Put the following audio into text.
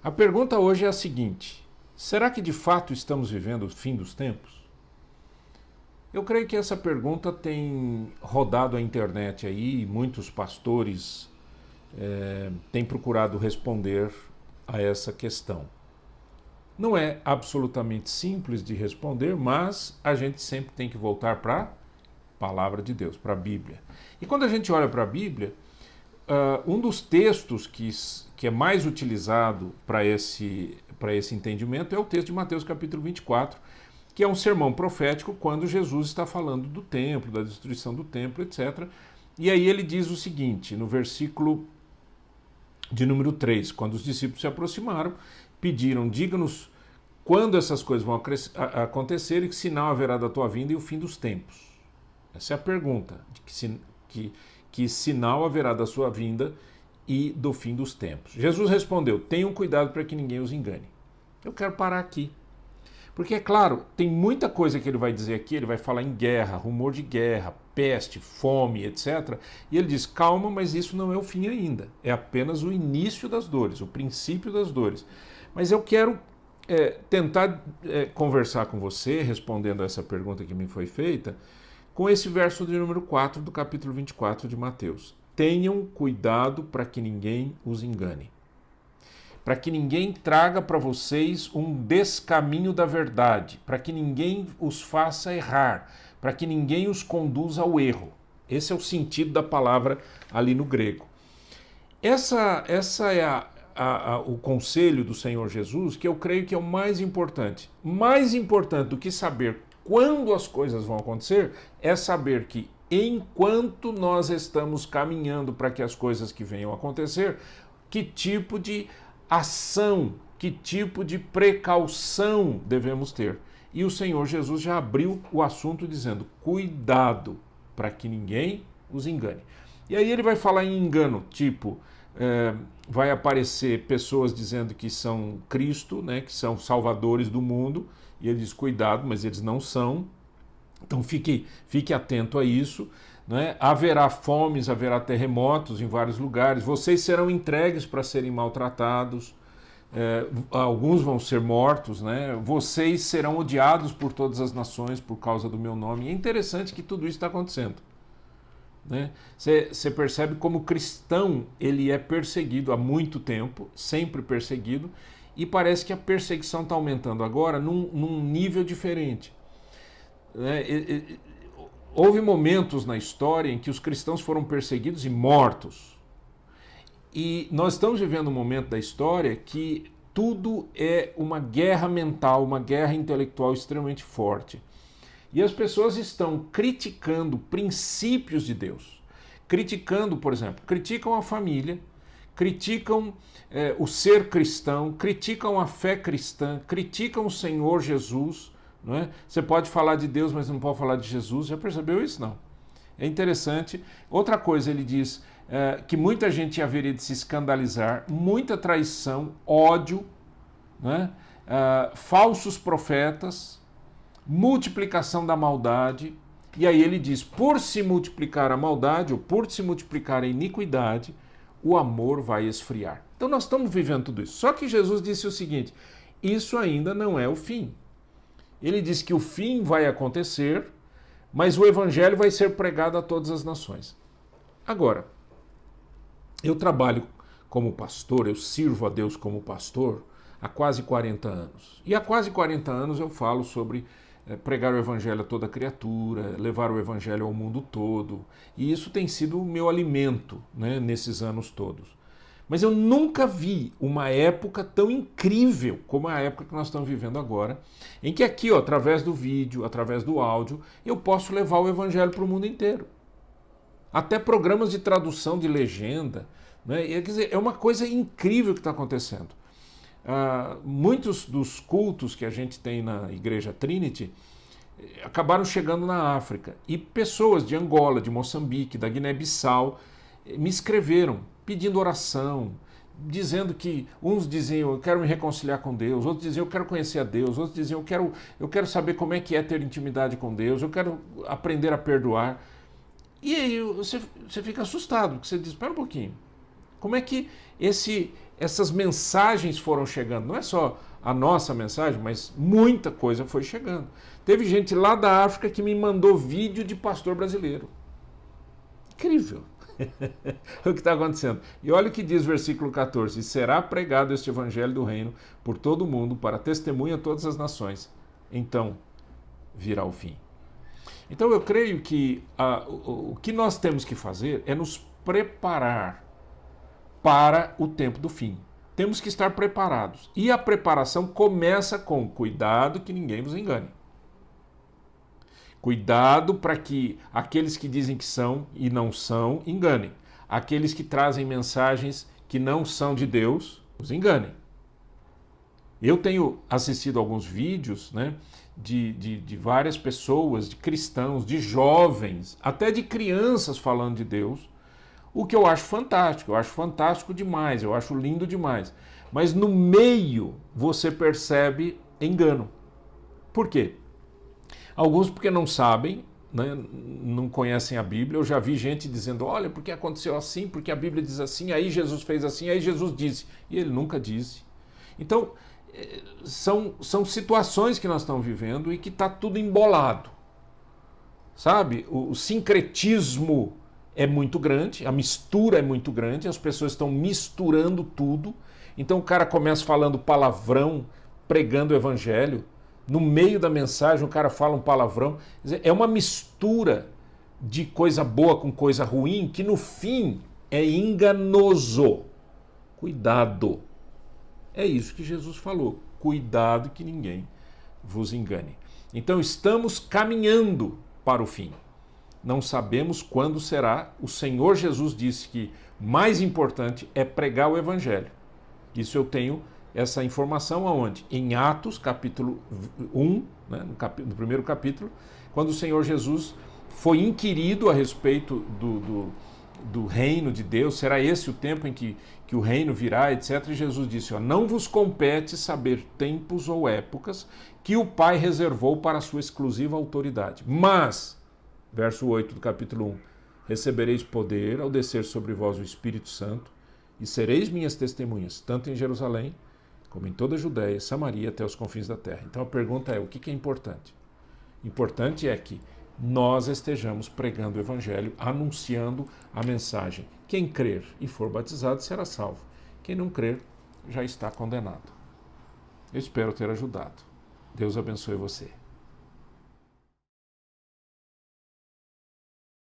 A pergunta hoje é a seguinte: será que de fato estamos vivendo o fim dos tempos? Eu creio que essa pergunta tem rodado a internet aí, e muitos pastores têm procurado responder a essa questão. Não é absolutamente simples de responder, mas a gente sempre tem que voltar para a palavra de Deus, para a Bíblia. E quando a gente olha para a Bíblia, um dos textos que é mais utilizado para esse entendimento é o texto de Mateus capítulo 24, que é um sermão profético quando Jesus está falando do templo, da destruição do templo, etc. E aí ele diz o seguinte, no versículo de número 3, quando os discípulos se aproximaram, pediram, diga-nos quando essas coisas vão acontecer e que sinal haverá da tua vinda e o fim dos tempos. Essa é a pergunta, que sinal haverá da sua vinda e do fim dos tempos. Jesus respondeu, tenham cuidado para que ninguém os engane. Eu quero parar aqui. Porque, é claro, tem muita coisa que ele vai dizer aqui, ele vai falar em guerra, rumor de guerra, peste, fome, etc. E ele diz, calma, mas isso não é o fim ainda. É apenas o início das dores, o princípio das dores. Mas eu quero tentar conversar com você, respondendo a essa pergunta que me foi feita, com esse verso de número 4 do capítulo 24 de Mateus. Tenham cuidado para que ninguém os engane. Para que ninguém traga para vocês um descaminho da verdade, para que ninguém os faça errar, para que ninguém os conduza ao erro. Esse é o sentido da palavra ali no grego. Essa é o conselho do Senhor Jesus, que eu creio que é o mais importante. Mais importante do que saber quando as coisas vão acontecer, é saber que enquanto nós estamos caminhando para que as coisas que venham a acontecer, que tipo de ação, que tipo de precaução devemos ter. E o Senhor Jesus já abriu o assunto dizendo, cuidado para que ninguém os engane. E aí ele vai falar em engano, tipo, vai aparecer pessoas dizendo que são Cristo, né, que são salvadores do mundo, e ele diz, cuidado, mas eles não são. Então fique atento a isso. Né? Haverá fomes, haverá terremotos em vários lugares, vocês serão entregues para serem maltratados, alguns vão ser mortos, né? Vocês serão odiados por todas as nações por causa do meu nome. E é interessante que tudo isso está acontecendo. Né? Você percebe como o cristão ele é perseguido há muito tempo, sempre perseguido, e parece que a perseguição está aumentando agora num nível diferente. Houve momentos na história em que os cristãos foram perseguidos e mortos. E nós estamos vivendo um momento da história que tudo é uma guerra mental, uma guerra intelectual extremamente forte. E as pessoas estão criticando princípios de Deus. Criticando, por exemplo, criticam a família, criticam o ser cristão, criticam a fé cristã, criticam o Senhor Jesus. Não é? Você pode falar de Deus, mas não pode falar de Jesus. Já percebeu isso? Não. É interessante. Outra coisa, ele diz que muita gente haveria de se escandalizar, muita traição, ódio, né? Falsos profetas, multiplicação da maldade. E aí ele diz, por se multiplicar a maldade, ou por se multiplicar a iniquidade, o amor vai esfriar. Então nós estamos vivendo tudo isso. Só que Jesus disse o seguinte, isso ainda não é o fim. Ele diz que o fim vai acontecer, mas o evangelho vai ser pregado a todas as nações. Agora, eu trabalho como pastor, eu sirvo a Deus como pastor há quase 40 anos. E há quase 40 anos eu falo sobre pregar o evangelho a toda criatura, levar o evangelho ao mundo todo. E isso tem sido o meu alimento, né, nesses anos todos. Mas eu nunca vi uma época tão incrível como a época que nós estamos vivendo agora, em que aqui, através do vídeo, através do áudio, eu posso levar o evangelho para o mundo inteiro. Até programas de tradução de legenda. Né? Quer dizer, é uma coisa incrível que está acontecendo. Muitos dos cultos que a gente tem na Igreja Trinity acabaram chegando na África. E pessoas de Angola, de Moçambique, da Guiné-Bissau me escreveram pedindo oração, dizendo que uns diziam eu quero me reconciliar com Deus, outros diziam eu quero conhecer a Deus, outros diziam eu quero saber como é que é ter intimidade com Deus, eu quero aprender a perdoar. E aí você fica assustado, porque você diz, espera um pouquinho, como é que essas mensagens foram chegando. Não é só a nossa mensagem, mas muita coisa foi chegando. Teve gente lá da África que me mandou vídeo de pastor brasileiro. Incrível. O que está acontecendo. E olha o que diz o versículo 14: e será pregado este evangelho do reino por todo o mundo, para testemunha a todas as nações. Então virá o fim. Então eu creio que o que nós temos que fazer é nos preparar para o tempo do fim. Temos que estar preparados. E a preparação começa com cuidado que ninguém vos engane. Cuidado para que aqueles que dizem que são e não são, enganem. Aqueles que trazem mensagens que não são de Deus, os enganem. Eu tenho assistido alguns vídeos, né, de várias pessoas, de cristãos, de jovens, até de crianças falando de Deus, o que eu acho fantástico demais, eu acho lindo demais. Mas no meio você percebe engano. Por quê? Alguns porque não sabem, né, não conhecem a Bíblia. Eu já vi gente dizendo, olha, porque aconteceu assim, porque a Bíblia diz assim, aí Jesus fez assim, aí Jesus disse. E ele nunca disse. Então, são situações que nós estamos vivendo e que está tudo embolado. Sabe? O sincretismo é muito grande, a mistura é muito grande, as pessoas estão misturando tudo. Então o cara começa falando palavrão, pregando o evangelho. No meio da mensagem o cara fala um palavrão. É uma mistura de coisa boa com coisa ruim que no fim é enganoso. Cuidado. É isso que Jesus falou. Cuidado que ninguém vos engane. Então estamos caminhando para o fim. Não sabemos quando será. O Senhor Jesus disse que mais importante é pregar o evangelho. Isso eu tenho essa informação aonde? Em Atos, capítulo 1, né, no primeiro capítulo, quando o Senhor Jesus foi inquirido a respeito do reino de Deus, será esse o tempo em que o reino virá, etc. E Jesus disse, ó, não vos compete saber tempos ou épocas que o Pai reservou para a sua exclusiva autoridade. Mas, verso 8 do capítulo 1, recebereis poder ao descer sobre vós o Espírito Santo e sereis minhas testemunhas, tanto em Jerusalém, como em toda a Judéia, Samaria, até os confins da terra. Então a pergunta é, o que é importante? Importante é que nós estejamos pregando o evangelho, anunciando a mensagem. Quem crer e for batizado será salvo. Quem não crer já está condenado. Eu espero ter ajudado. Deus abençoe você.